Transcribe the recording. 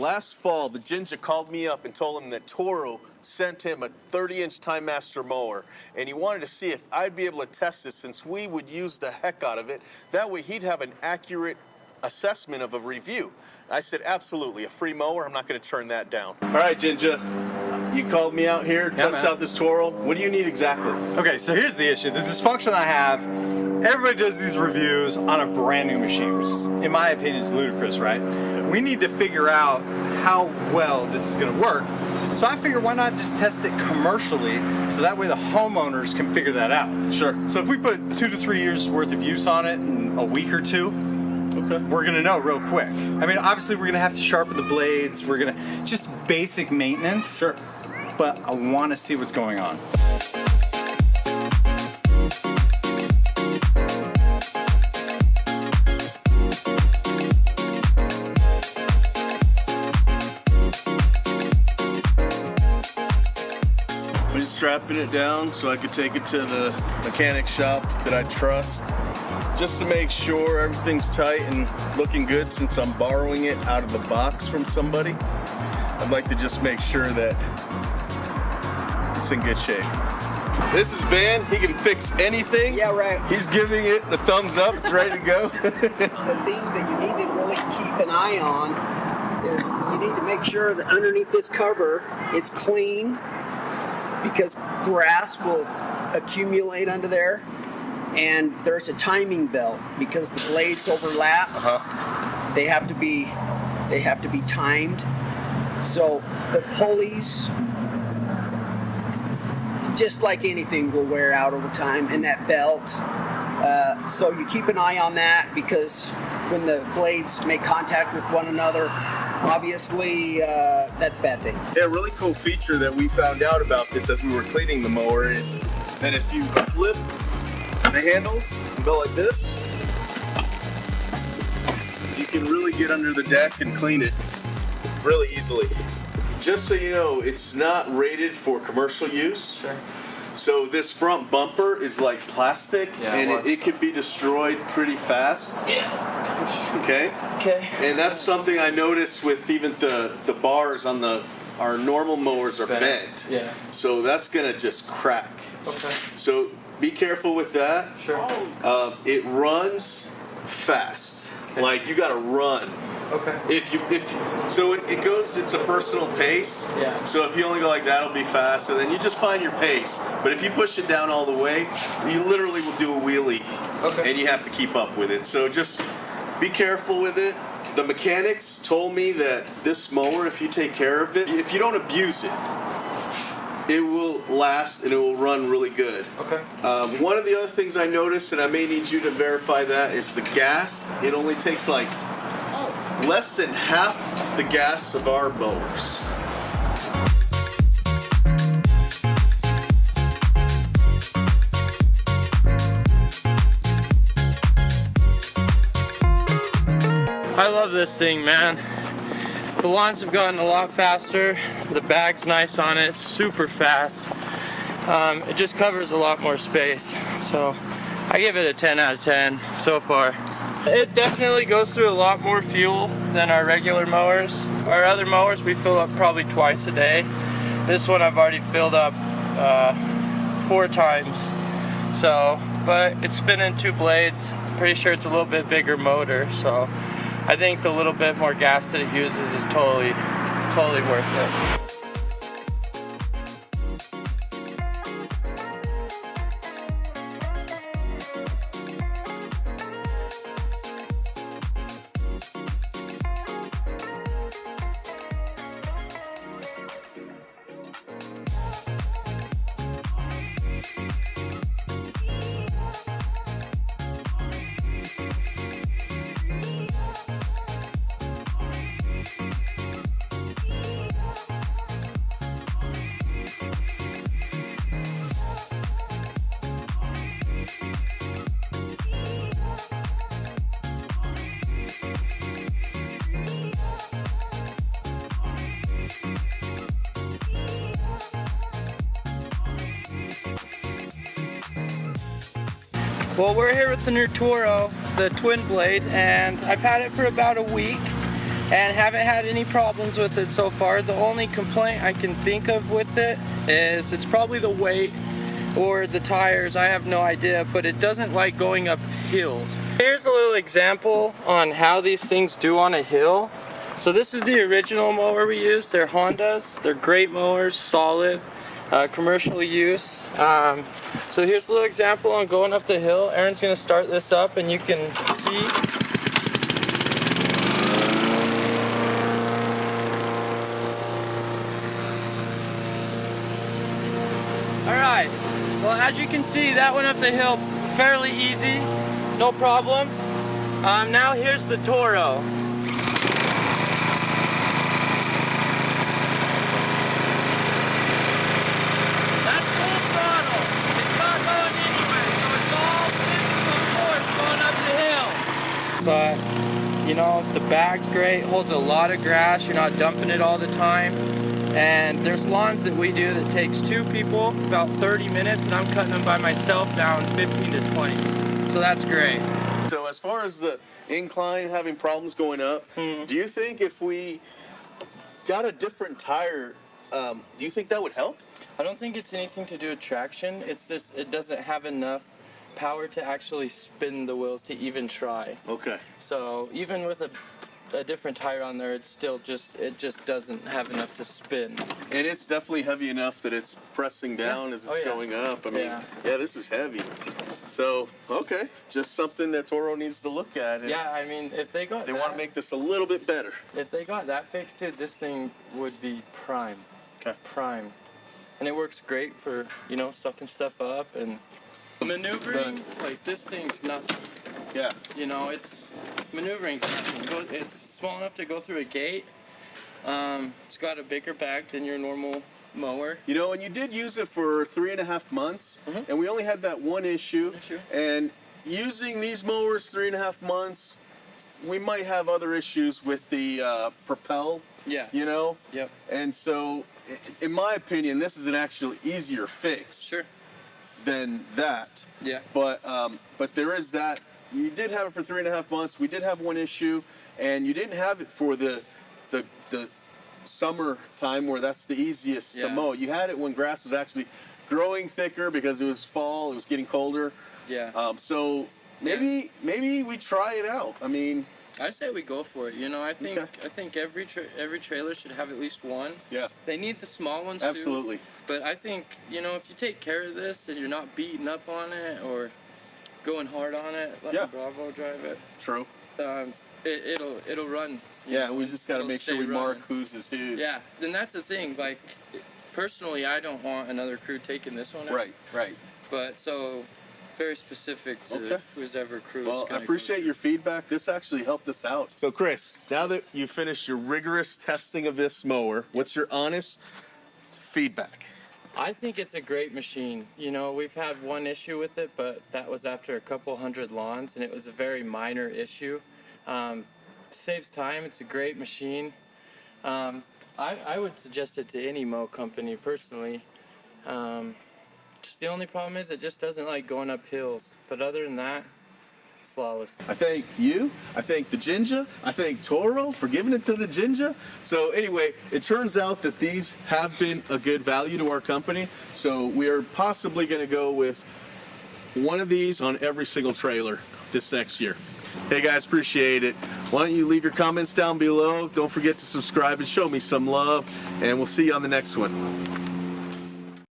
Last fall, the Jinja called me up and told him that Toro sent him a 30-inch Time Master mower, and he wanted to see if I'd be able to test it since we would use the heck out of it. That way he'd have an accurate assessment of a review. I said, absolutely, a free mower, I'm not going to turn that down. All right, Jinja, you called me out here to test out this Toro. What do you need exactly? Okay, so here's the issue. The dysfunction I have, everybody does these reviews on a brand new machine, which in my opinion is ludicrous, right? We need to figure out how well this is going to work. So I figure why not just test it commercially so that way the homeowners can figure that out. Sure. So if we put 2 to 3 years worth of use on it in a week or two, we're going to know real quick. I mean, obviously we're going to have to sharpen the blades. We're going to, just basic maintenance. Sure. But I want to see what's going on. I'm just strapping it down so I could take it to the mechanic shop that I trust, just to make sure everything's tight and looking good since I'm borrowing it out of the box from somebody. I'd like to just make sure that it's in good shape. This is Van. He can fix anything. Yeah, right. He's giving it the thumbs up. It's ready to go. The thing that you need to really keep an eye on is you need to make sure that underneath this cover it's clean, because grass will accumulate under there, and there's a timing belt because the blades overlap. They have to be timed. So the pulleys, just like anything, will wear out over time, and that belt. So you keep an eye on that, because when the blades make contact with one another, obviously that's a bad thing. Yeah, a really cool feature that we found out about this as we were cleaning the mower is that if you flip the handles and go like this, you can really get under the deck and clean it really easily. Just so you know, it's not rated for commercial use. Sure. So this front bumper is like plastic, and it could be destroyed pretty fast. Yeah. Okay? Okay. And that's something I noticed with even the bars on our normal mowers are bent. Yeah. So that's gonna just crack. Okay. So be careful with that. Sure. It runs fast. Okay. Like you gotta run. Okay. It goes, it's a personal pace. Yeah. So if you only go like that, it'll be fast, and then you just find your pace. But if you push it down all the way, you literally will do a wheelie. Okay. And you have to keep up with it. So just be careful with it. The mechanics told me that this mower, if you take care of it, if you don't abuse it, it will last and it will run really good. Okay. One of the other things I noticed, and I may need you to verify that, is the gas. It only takes like less than half the gas of our mowers. I love this thing, man. The lawns have gotten a lot faster. The bag's nice on it, super fast. It just covers a lot more space. So I give it a 10 out of 10 so far. It definitely goes through a lot more fuel than our regular mowers. Our other mowers we fill up probably twice a day. This one I've already filled up 4 times. So, but it's spinning 2 blades. Pretty sure it's a little bit bigger motor, so I think the little bit more gas that it uses is totally worth it. Well, we're here with the new Toro, the twin blade, and I've had it for about a week. and haven't had any problems with it so far. The only complaint I can think of with it is it's probably the weight or the tires, I have no idea, but it doesn't like going up hills. Here's a little example on how these things do on a hill. So this is the original mower we use. They're Hondas. They're great mowers, solid, commercial use. So here's a little example on going up the hill. Aaron's gonna start this up and you can see. Alright, well as you can see, that went up the hill fairly easy, no problems. Now here's the Toro. That's full throttle. It's not going anywhere, so it's all physical force going up the hill. But, you know, the bag's great, holds a lot of grass, you're not dumping it all the time. And there's lawns that we do that takes 2 people about 30 minutes, and I'm cutting them by myself now in 15 to 20. So that's great. So as far as the incline having problems going up, do you think if we got a different tire, do you think that would help? I don't think it's anything to do with traction. It's this, it doesn't have enough power to actually spin the wheels to even try. Okay. So even with a different tire on there, it's still just, it just doesn't have enough to spin. And it's definitely heavy enough that it's pressing down as it's going up. I mean, yeah, this is heavy. So, okay, just something that Toro needs to look at. Yeah, I mean, if they got They want to make this a little bit better. If they got that fixed, dude, this thing would be prime. Okay. Prime. And it works great for, you know, sucking stuff up and maneuvering. Like, this thing's nothing. Yeah. You know, it's maneuvering's nothing. It's small enough to go through a gate. It's got a bigger bag than your normal mower. You know, and you did use it for 3.5 months, and we only had that one issue. And using these mowers 3.5 months, we might have other issues with the propel. Yeah. You know. Yep. And so, in my opinion, this is an actually easier fix. Sure. Than that. Yeah. But there is that. You did have it for 3.5 months. We did have one issue, and you didn't have it for the summer time where that's the easiest to mow. You had it when grass was actually growing thicker because it was fall. It was getting colder. Yeah. So maybe we try it out. I mean, I say we go for it. You know, I think every trailer should have at least one. Yeah. They need the small ones absolutely. too. But I think, you know, if you take care of this and you're not beating up on it or going hard on it, let the Bravo drive it. True. It'll run. Yeah, we just got to make sure we mark whose is whose. Yeah, then that's the thing. Like, personally, I don't want another crew taking this one out. Right. But so, very specific to who's ever crew. Well, I appreciate your feedback. This actually helped us out. So, Chris, now that you finished your rigorous testing of this mower, what's your honest feedback? I think it's a great machine. You know, we've had one issue with it, but that was after a couple hundred lawns, and it was a very minor issue. Saves time. It's a great machine. I would suggest it to any mow company personally. Just the only problem is it just doesn't like going up hills. But other than that, it's flawless. I thank you. I thank the Jinja. I thank Toro for giving it to the Jinja. So anyway, it turns out that these have been a good value to our company. So we are possibly going to go with one of these on every single trailer this next year. Hey guys, appreciate it. Why don't you leave your comments down below? Don't forget to subscribe and show me some love. And we'll see you on the next one.